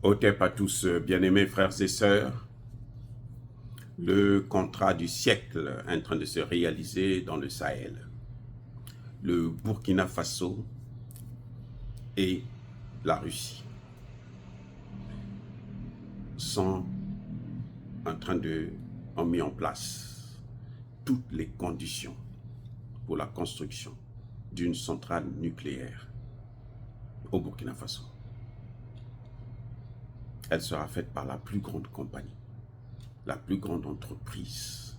Otep à tous, bien-aimés frères et sœurs, le contrat du siècle est en train de se réaliser dans le Sahel. Le Burkina Faso et la Russie sont en train de mis en place toutes les conditions pour la construction d'une centrale nucléaire au Burkina Faso. Elle sera faite par la plus grande compagnie, la plus grande entreprise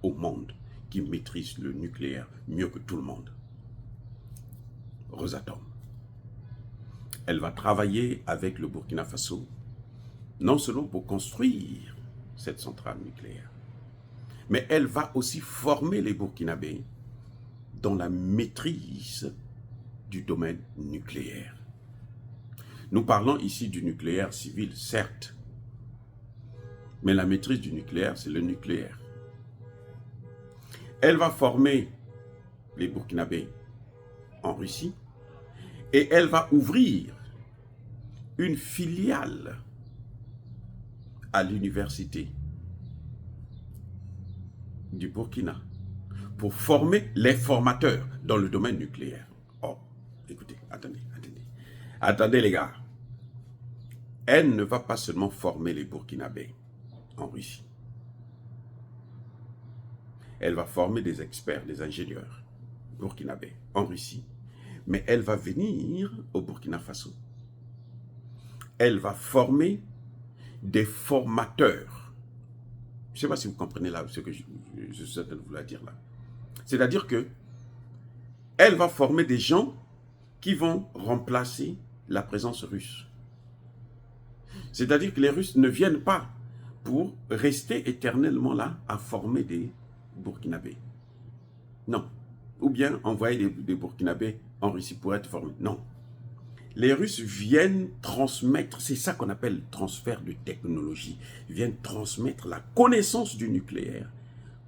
au monde qui maîtrise le nucléaire mieux que tout le monde. Rosatom. Elle va travailler avec le Burkina Faso, non seulement pour construire cette centrale nucléaire, mais elle va aussi former les Burkinabés dans la maîtrise du domaine nucléaire. Nous parlons ici du nucléaire civil, certes, mais la maîtrise du nucléaire, c'est le nucléaire. Elle va former les Burkinabés en Russie et elle va ouvrir une filiale à l'université du Burkina pour former les formateurs dans le domaine nucléaire. Oh, écoutez, attendez les gars. Elle ne va pas seulement former les Burkinabés en Russie. Elle va former des experts, des ingénieurs burkinabés en Russie, mais elle va venir au Burkina Faso. Elle va former des formateurs. Je ne sais pas si vous comprenez là ce que je suis en train de vous dire là. C'est-à-dire que elle va former des gens qui vont remplacer la présence russe. C'est-à-dire que les Russes ne viennent pas pour rester éternellement là à former des Burkinabés. Non. Ou bien envoyer des Burkinabés en Russie pour être formés. Non. Les Russes viennent transmettre, c'est ça qu'on appelle le transfert de technologie, ils viennent transmettre la connaissance du nucléaire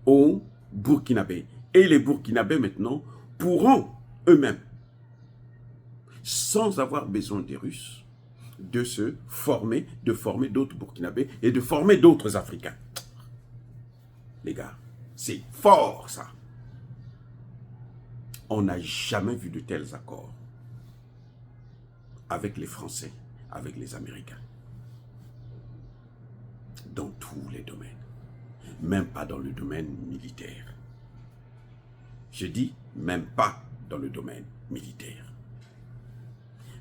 aux Burkinabés. Et les Burkinabés maintenant pourront eux-mêmes, sans avoir besoin des Russes, de se former, de former d'autres Burkinabés et de former d'autres Africains. Les gars, c'est fort ça. On n'a jamais vu de tels accords avec les Français, avec les Américains. Dans tous les domaines. Même pas dans le domaine militaire. Je dis même pas dans le domaine militaire.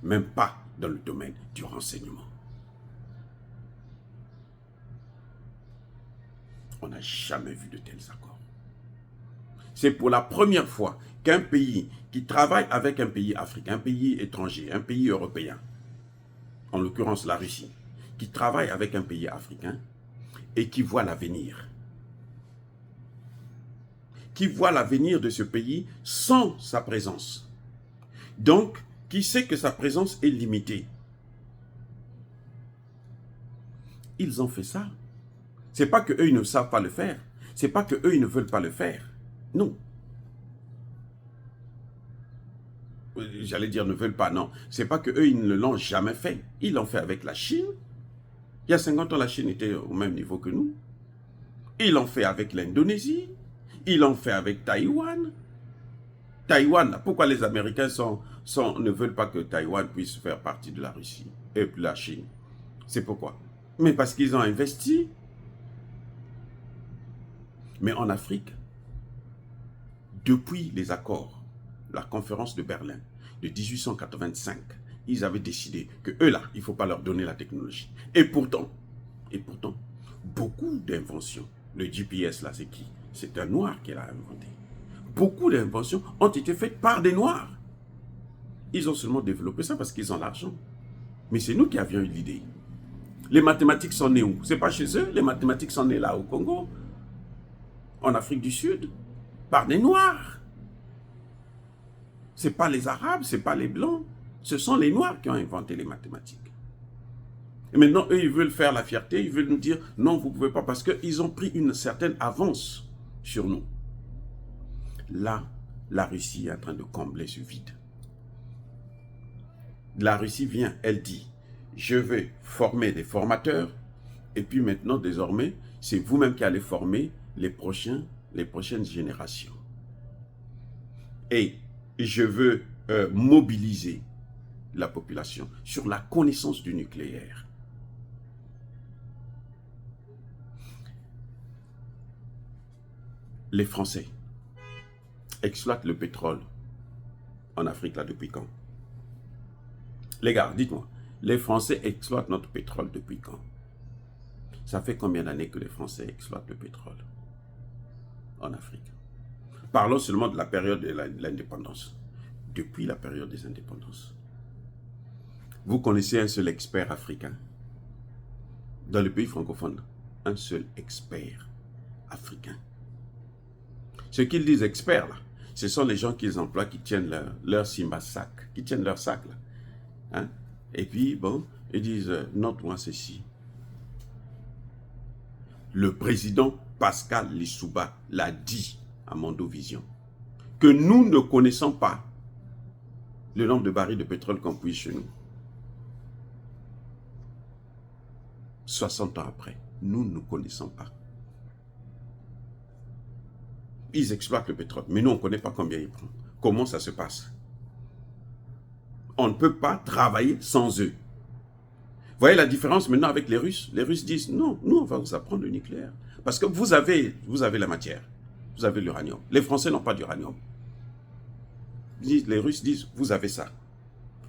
Même pas dans le domaine du renseignement. On n'a jamais vu de tels accords. C'est pour la première fois qu'un pays qui travaille avec un pays africain, un pays étranger, un pays européen, en l'occurrence la Russie, qui travaille avec un pays africain et qui voit l'avenir. Qui voit l'avenir de ce pays sans sa présence. Donc, qui sait que sa présence est limitée. Ils ont fait ça. C'est pas qu'eux, ils ne savent pas le faire. C'est pas qu'eux, ils ne veulent pas le faire. Non. J'allais dire ne veulent pas, non. C'est pas qu'eux, ils ne l'ont jamais fait. Ils l'ont fait avec la Chine. Il y a 50 ans, la Chine était au même niveau que nous. Ils l'ont fait avec l'Indonésie. Ils l'ont fait avec Taïwan. Taïwan, pourquoi les Américains ne veulent pas que Taïwan puisse faire partie de la Russie et de la Chine? C'est pourquoi? Mais parce qu'ils ont investi. Mais en Afrique, depuis les accords, la conférence de Berlin de 1885, ils avaient décidé que eux là, il ne faut pas leur donner la technologie. Et pourtant, beaucoup d'inventions, le GPS là, c'est qui? C'est un noir qui l'a inventé. Beaucoup d'inventions ont été faites par des noirs. Ils ont seulement développé ça parce qu'ils ont l'argent. Mais c'est nous qui avions eu l'idée. Les mathématiques sont nées où? C'est pas chez eux, les mathématiques sont nées là au Congo, en Afrique du Sud, par des noirs. Ce n'est pas les Arabes, ce n'est pas les Blancs. Ce sont les Noirs qui ont inventé les mathématiques. Et maintenant, eux, ils veulent faire la fierté, ils veulent nous dire, non, vous ne pouvez pas, parce qu'ils ont pris une certaine avance sur nous. Là, la Russie est en train de combler ce vide. La Russie vient, elle dit, je vais former des formateurs, et puis maintenant, désormais, c'est vous-même qui allez former les prochaines générations. Et je veux mobiliser la population sur la connaissance du nucléaire. Les Français exploitent le pétrole en Afrique là depuis quand? Les gars, dites-moi, les Français exploitent notre pétrole depuis quand? Ça fait combien d'années que les Français exploitent le pétrole en Afrique? Parlons seulement de la période de l'indépendance. Depuis la période des indépendances. Vous connaissez un seul expert africain? Dans le pays francophone, un seul expert africain. Ce qu'ils disent experts, là, ce sont les gens qu'ils emploient qui tiennent leur Simba sac, qui tiennent leur sac, là. Hein? Et puis, bon, ils disent, note-moi ceci. Le président Pascal Lissouba l'a dit à Mondovision, que nous ne connaissons pas le nombre de barils de pétrole qu'on puise chez nous. 60 ans après, nous ne connaissons pas. Ils exploitent le pétrole, mais nous, on ne connaît pas combien ils prennent. Comment ça se passe? On ne peut pas travailler sans eux. Vous voyez la différence maintenant avec les Russes? Les Russes disent, non, nous, on va vous apprendre le nucléaire. Parce que vous avez la matière, vous avez l'uranium. Les Français n'ont pas d'uranium. Les Russes disent, vous avez ça.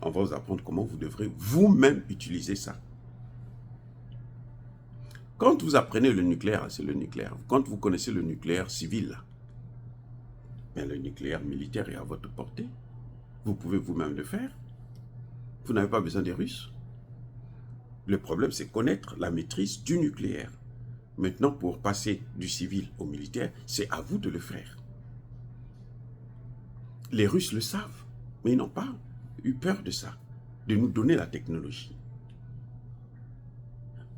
On va vous apprendre comment vous devrez vous-même utiliser ça. Quand vous apprenez le nucléaire, c'est le nucléaire. Quand vous connaissez le nucléaire civil, bien, le nucléaire militaire est à votre portée. Vous pouvez vous-même le faire. Vous n'avez pas besoin des Russes. Le problème, c'est connaître la maîtrise du nucléaire. Maintenant, pour passer du civil au militaire, c'est à vous de le faire. Les Russes le savent, mais ils n'ont pas eu peur de ça, de nous donner la technologie.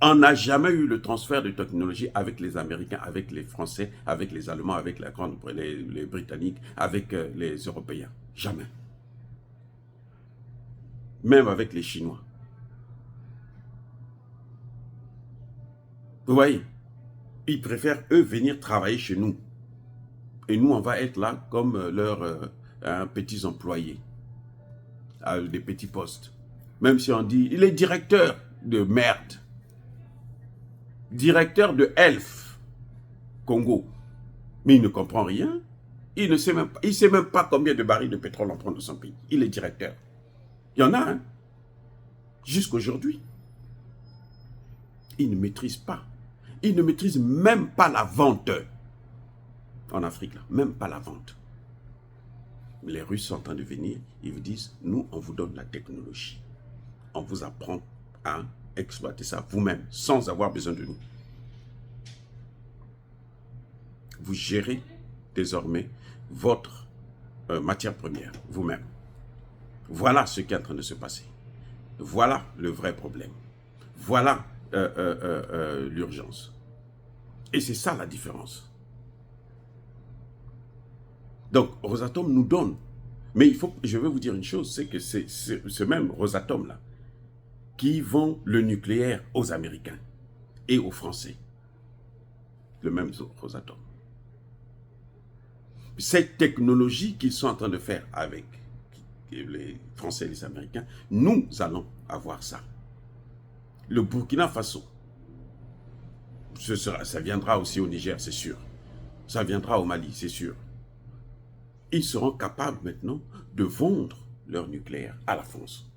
On n'a jamais eu le transfert de technologie avec les Américains, avec les Français, avec les Allemands, avec les Britanniques, avec les Européens. Jamais. Même avec les Chinois. Vous voyez, ils préfèrent, eux, venir travailler chez nous. Et nous, on va être là comme leurs petits employés, à des petits postes. Même si on dit, il est directeur de merde. Directeur de Elf, Congo. Mais il ne comprend rien. Il ne sait même pas, il sait même pas combien de barils de pétrole on prend dans son pays. Il est directeur. Il y en a, hein. Jusqu'aujourd'hui. Il ne maîtrise pas. Il ne maîtrise même pas la vente. En Afrique, là, même pas la vente. Les Russes sont en train de venir, ils vous disent, nous, on vous donne la technologie. On vous apprend à exploiter ça vous-même, sans avoir besoin de nous. Vous gérez désormais votre matière première, vous-même. Voilà ce qui est en train de se passer. Voilà le vrai problème. Voilà l'urgence. Et c'est ça la différence. Donc, Rosatom nous donne. Mais je vais vous dire une chose, c'est que c'est ce même Rosatom-là qui vend le nucléaire aux Américains et aux Français. Le même Rosatom. Cette technologie qu'ils sont en train de faire avec les Français et les Américains, nous allons avoir ça. Le Burkina Faso, ça viendra aussi au Niger, c'est sûr. Ça viendra au Mali, c'est sûr. Ils seront capables maintenant de vendre leur nucléaire à la France.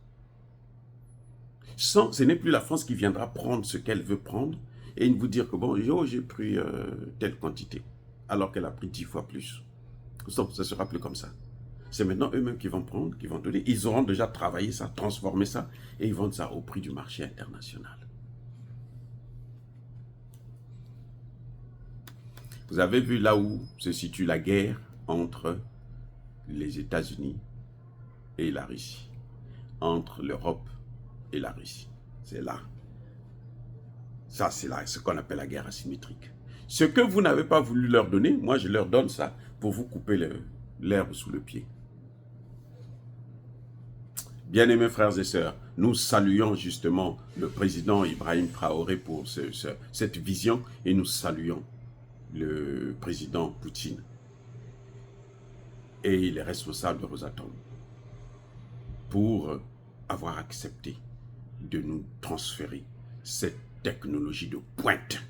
Ce n'est plus la France qui viendra prendre ce qu'elle veut prendre et vous dire que bon, j'ai pris telle quantité, alors qu'elle a pris 10 fois plus. Ça ne sera plus comme ça. C'est maintenant eux-mêmes qui vont prendre, qui vont donner. Ils auront déjà travaillé ça, transformé ça, et ils vendent ça au prix du marché international. Vous avez vu là où se situe la guerre entre les États-Unis et la Russie, entre l'Europe et la Russie. C'est là. Ça, c'est là ce qu'on appelle la guerre asymétrique. Ce que vous n'avez pas voulu leur donner, moi je leur donne ça pour vous couper l'herbe sous le pied. Bien-aimés frères et sœurs, nous saluons justement le président Ibrahim Traoré pour cette vision et nous saluons le président Poutine et les responsables de Rosatom pour avoir accepté de nous transférer cette technologie de pointe.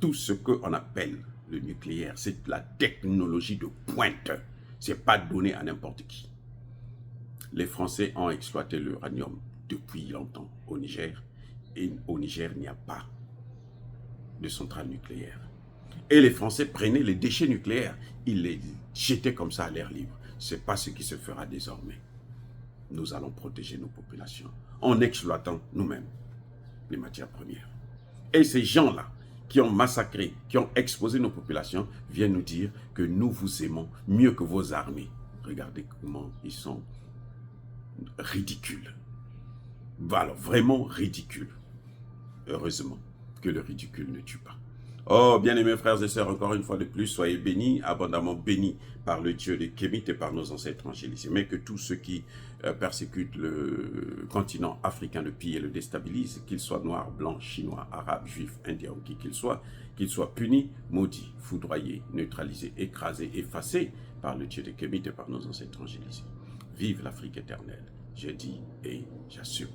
Tout ce qu'on appelle le nucléaire, c'est la technologie de pointe. Ce n'est pas donné à n'importe qui. Les Français ont exploité l'uranium depuis longtemps au Niger. Et au Niger, il n'y a pas de centrale nucléaire. Et les Français prenaient les déchets nucléaires, ils les jetaient comme ça à l'air libre. Ce n'est pas ce qui se fera désormais. Nous allons protéger nos populations en exploitant nous-mêmes les matières premières. Et ces gens-là qui ont massacré, qui ont exposé nos populations, viennent nous dire que nous vous aimons mieux que vos armées. Regardez comment ils sont ridicules. Alors, vraiment ridicules. Heureusement que le ridicule ne tue pas. Oh, bien-aimés frères et sœurs, encore une fois de plus, soyez bénis, abondamment bénis par le Dieu de Kémit et par nos ancêtres angélisés. Mais que tous ceux qui persécutent le continent africain, le pillent et le déstabilisent, qu'ils soient noirs, blancs, chinois, arabes, juifs, indiens ou qui qu'ils soient punis, maudits, foudroyés, neutralisés, écrasés, effacés par le Dieu de Kémit et par nos ancêtres angélisés. Vive l'Afrique éternelle, je dis et j'assume.